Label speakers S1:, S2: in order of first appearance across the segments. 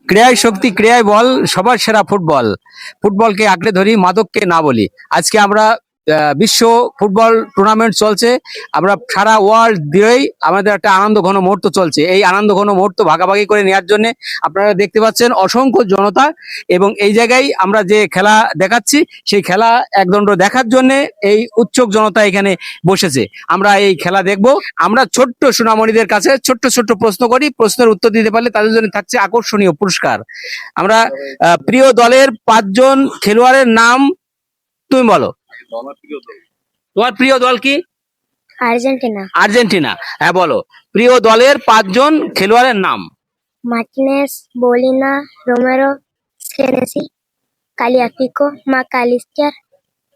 S1: ক্রীড়ায় শক্তি, ক্রীড়ায় বল, সবার সেরা ফুটবল। ফুটবলকে আঁকড়ে ধরি, মাদককে না বলি। আজকে আমরা বিশ্ব ফুটবল টুর্নামেন্ট চলছে। আমরা সারা ওয়ার্ল্ড দিয়েই আমাদের একটা আনন্দ ঘন মুহূর্ত চলছে। এই আনন্দ ঘন মুহূর্ত ভাগাভাগি করে নেওয়ার জন্য আপনারা দেখতে পাচ্ছেন অসংখ্য জনতা, এবং এই জায়গায় আমরা যে খেলা দেখাচ্ছি সেই খেলা একদণ্ড দেখার জন্য এই উৎসুক জনতা এখানে বসেছে। আমরা এই খেলা দেখব। আমরা ছোট্ট সোনামণিদের কাছে ছোট্ট ছোট্ট প্রশ্ন করি, প্রশ্নের উত্তর দিতে পারলে তাদের জন্য থাকছে আকর্ষণীয় পুরস্কার। আমরা প্রিয় দলের 5 জন খেলোয়াড়ের নাম তুমি বলো। তোমার প্রিয় দল কি?
S2: আর্জেন্টিনা।
S1: আর্জেন্টিনা, হ্যাঁ বলো। প্রিয় দলের 5 জন খেলোয়াড়ের নাম।
S2: Martinez, Molina, Romero, Senesi, Tagliafico, Mac Allister.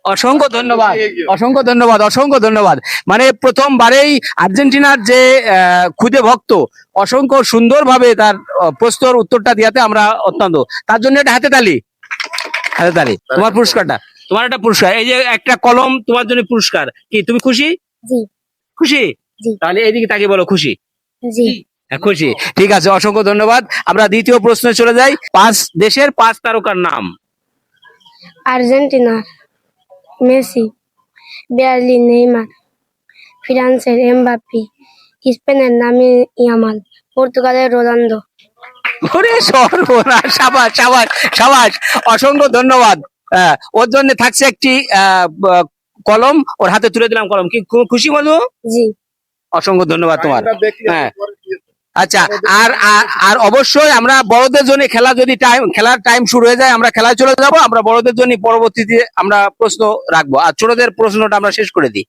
S1: অসংখ্য ধন্যবাদ, অসংখ্য ধন্যবাদ, অসংখ্য ধন্যবাদ। মানে প্রথমবারেই আর্জেন্টিনার যে খুদে ভক্ত অসংখ্য সুন্দরভাবে তার প্রশ্নের উত্তরটা দিয়াতে আমরা অত্যন্ত, তার জন্য একটা হাতে তালি, হাতে তালি। তোমার পুরস্কারটা, তোমার একটা পুরস্কার, এই যে একটা কলম তোমার জন্য পুরস্কার। কি তুমি খুশি?
S2: জি।
S1: খুশি?
S2: জি।
S1: তাহলে এদিকে তাকে বলো খুশি।
S2: জি।
S1: হ্যাঁ, খুশি। ঠিক আছে, অসংখ্য ধন্যবাদ। আমরা দ্বিতীয় প্রশ্নে চলে যাই। 5 দেশের 5 তারকার নাম।
S2: আর্জেন্টিনার মেসি, ব্রাজিল নেইমার, ফ্রান্সের এমবাপ্পে, স্পেনের নামি ইয়ামাল, পর্তুগালের রোনালদো।
S1: ওরে সর্বনাশ, সাবাস সাবাস সাবাস, অসংখ্য ধন্যবাদ। ওর জন্য থাকছে একটি কলম, ওর হাতে তুলে দিলাম কলম। কি খুশি মধু?
S2: জি।
S1: অসংখ্য ধন্যবাদ তোমার। হ্যাঁ, আচ্ছা। আর আর অবশ্যই আমরা বড়দের জন্য খেলা, যদি খেলার টাইম শুরু হয়ে যায় আমরা খেলায় চলে যাব। আমরা বড়দের জন্য পরবর্তীতে আমরা প্রশ্ন রাখবো, আর ছোটদের প্রশ্নটা আমরা শেষ করে দিই।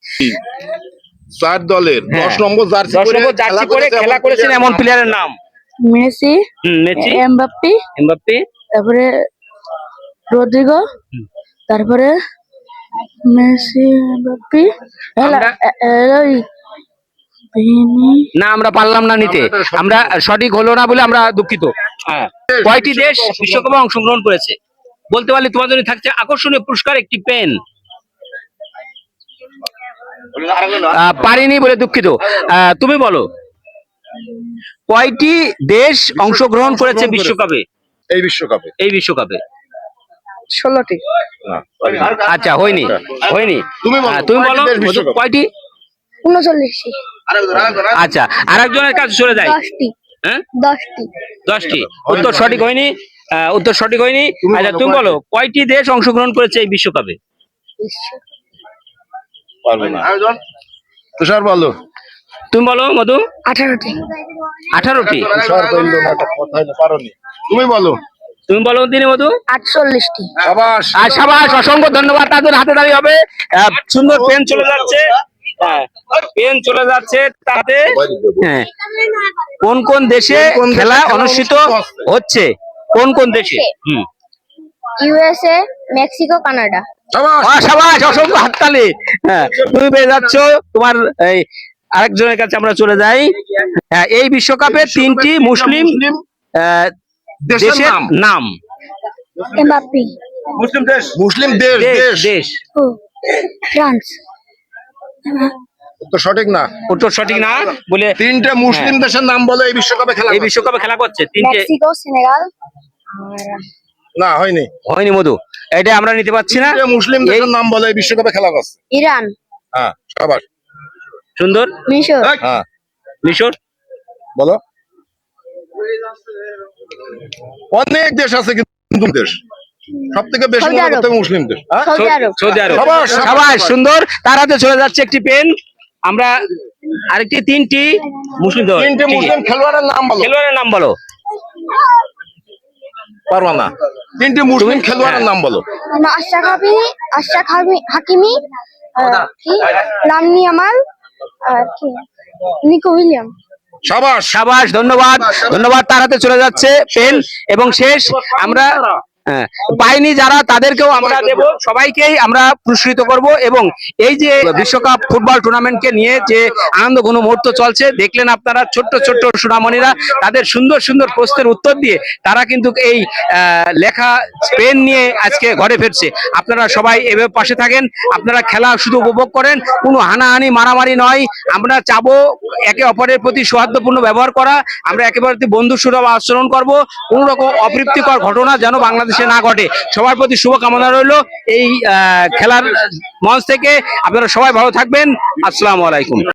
S3: 4 দলের 10 নম্বর জার্সি
S1: পরে খেলা করেছেন এমন প্লেয়ারের নাম।
S2: মেসি,
S1: মেসি,
S2: এমবাপ্পে,
S1: এমবাপ্পে,
S2: তারপরে রদ্রিগো, তারপরে মেসি, এমবাপ্পে,
S1: না আমরা পারলাম না নিতে, আমরা সঠিক হলো না বলে আমরা দুঃখিত। হ্যাঁ, কয়টি দেশ বিশ্বকাপে অংশগ্রহণ করেছে বলতে পারলে তোমার জন্য থাকছে আকর্ষণীয় পুরস্কার, একটি পেন। পারিনি বলে দুঃখিত। তুমি বলো, কয়টি দেশ অংশগ্রহণ করেছে বিশ্বকাপে?
S3: এই বিশ্বকাপে
S1: এই বিশ্বকাপে
S2: 16টি।
S1: আচ্ছা, হয়নি হয়নি। তুমি বলো কয়টি?
S2: 39টি।
S1: আচ্ছা, আরেকজনের কাছে চলে যায়।
S2: 10টি।
S1: হ্যাঁ,
S2: 10টি।
S1: 10টি। উত্তর সঠিক হয়নি, উত্তর সঠিক হয়নি। আচ্ছা, তুমি বলো কয়টি দেশ অংশগ্রহণ করেছে এই বিশ্বকাপে?
S3: পারবে না। তুষার বলো।
S1: তুমি বলো মধু।
S2: 18টি।
S1: 18টি।
S3: তুষার বললো না, একটা কথা হলো, পারোনি। তুমি বলো।
S1: তুমি বলো দিনে মধু।
S2: 48টি।
S3: সাবাস,
S1: আর সাবাস, অসংখ্য ধন্যবাদ। তাদের হাতে দাঁড়িয়ে হবে সুন্দর পেন চলে যাচ্ছে। হ্যাঁ, পেন চলে যাচ্ছে তাতে। হ্যাঁ, কোন কোন দেশে খেলা অনুষ্ঠিত হচ্ছে? কোন কোন দেশে?
S2: USA, Mexico, Canada.
S1: সাবাস, অসংখ্য হাততালি। হ্যাঁ, তুমি পেয়ে যাচ্ছ। তোমার এই আরেকজনের কাছে আমরা চলে যাই। হ্যাঁ, এই বিশ্বকাপে 3টি মুসলিম দেশের নাম।
S2: এমবাপ্পে।
S3: মুসলিম দেশ, মুসলিম দেশ,
S1: দেশ।
S2: ও, ফ্রান্স।
S3: উত্তর সঠিক না।
S1: উত্তর সঠিক না বলে
S3: 3টে মুসলিম দেশের নাম বলো এই বিশ্বকাপে খেলা,
S1: এই বিশ্বকাপে খেলা করছে 3টে।
S2: মেক্সিকো, সেনেগাল,
S3: না হয়নি,
S1: হয়নি মধু, এটা আমরা নিতে পারছি না।
S3: 3টে মুসলিম দেশের নাম বলো এই বিশ্বকাপে খেলা করছে।
S2: ইরান।
S3: হ্যাঁ, সাবাস,
S1: সুন্দর।
S2: মিশর।
S3: হ্যাঁ,
S1: মিশর
S3: বলো। অনেক দেশ আছে কিন্তু দেশ সবথেকে বেশি মুসলিম দেশ
S2: সৌদি আরব।
S1: সাবাস, সুন্দর। তার হাতে চলে যাচ্ছে একটি পেন। আমরা আরেকটি 3টি মুসলিম দল,
S3: 3টে মুসলিম খেলোয়াড়ের নাম বলো।
S1: খেলোয়াড়ের নাম বলো।
S3: পারবা না। 3টে মুসলিম খেলোয়াড়ের নাম বলো।
S2: আশরাফ হাকিমি, লামনি আমাল, আর কি নিকো উইলিয়াম।
S3: সাবাস
S1: সাবাস, ধন্যবাদ ধন্যবাদ। তার হাতে চলে যাচ্ছে পেন। এবং শেষ আমরা হ্যাঁ, পাইনি যারা তাদেরকেও আমরা দেব, সবাইকেই আমরা পুরস্কৃত করব। এবং এই যে বিশ্বকাপ ফুটবল টুর্নামেন্টকে নিয়ে যে আনন্দ ঘন মুহূর্ত চলছে, দেখলেন আপনারা ছোট্ট ছোট্ট সোনামণিরা তাদের সুন্দর সুন্দর প্রশ্নের উত্তর দিয়ে তারা কিন্তু এই লেখা পেন নিয়ে আজকে ঘরে ফিরছে। আপনারা সবাই এভাবে পাশে থাকেন, আপনারা খেলা শুধু উপভোগ করেন, কোনো হানাহানি মারামারি নয়। আমরা চাবো একে অপরের প্রতি সৌহার্দ্যপূর্ণ ব্যবহার করা, আমরা একেবারে বন্ধুসুলভ আচরণ করব, কোনো রকম অপ্রীতিকর ঘটনা যেন বাংলাদেশে না ঘটে। সবার প্রতি শুভকামনা রইল এই খেলার মঞ্চ থেকে। আপনারা সবাই ভালো থাকবেন। আসসালামু আলাইকুম।